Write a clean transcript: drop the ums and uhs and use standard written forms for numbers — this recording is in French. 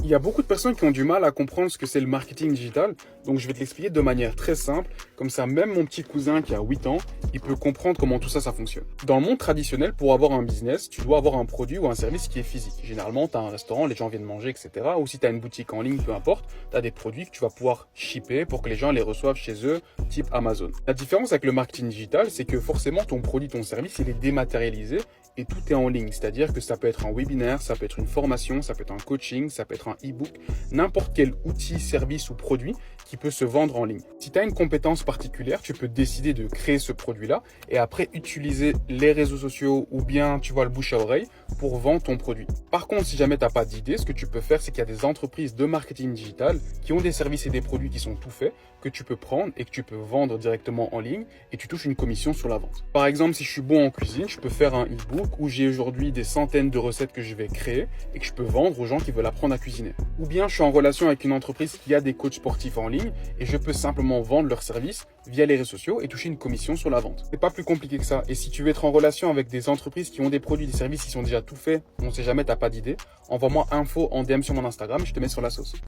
Il y a beaucoup de personnes qui ont du mal à comprendre ce que c'est le marketing digital, donc je vais te l'expliquer de manière très simple, comme ça même mon petit cousin qui a 8 ans, il peut comprendre comment tout ça, ça fonctionne. Dans le monde traditionnel, pour avoir un business, tu dois avoir un produit ou un service qui est physique. Généralement, tu as un restaurant, les gens viennent manger, etc. Ou si tu as une boutique en ligne, peu importe, tu as des produits que tu vas pouvoir shipper pour que les gens les reçoivent chez eux, type Amazon. La différence avec le marketing digital, c'est que forcément ton produit, ton service, il est dématérialisé et tout est en ligne. C'est-à-dire que ça peut être un webinaire, ça peut être une formation, ça peut être un coaching, ça peut être un e-book, n'importe quel outil, service ou produit qui peut se vendre en ligne. Si tu as une compétence particulière, tu peux décider de créer ce produit-là et après utiliser les réseaux sociaux ou bien, tu vois, le bouche à oreille pour vendre ton produit. Par contre, si jamais tu n'as pas d'idée, ce que tu peux faire, c'est qu'il y a des entreprises de marketing digital qui ont des services et des produits qui sont tout faits, que tu peux prendre et que tu peux vendre directement en ligne et tu touches une commission sur la vente. Par exemple, si je suis bon en cuisine, je peux faire un e-book où j'ai aujourd'hui des centaines de recettes que je vais créer et que je peux vendre aux gens qui veulent apprendre à cuisiner. Ou bien je suis en relation avec une entreprise qui a des coachs sportifs en ligne et je peux simplement vendre leurs services via les réseaux sociaux et toucher une commission sur la vente. C'est pas plus compliqué que ça. Et si tu veux être en relation avec des entreprises qui ont des produits, des services qui sont déjà tout faits, on sait jamais, t'as pas d'idée, envoie-moi info en DM sur mon Instagram et je te mets sur la sauce.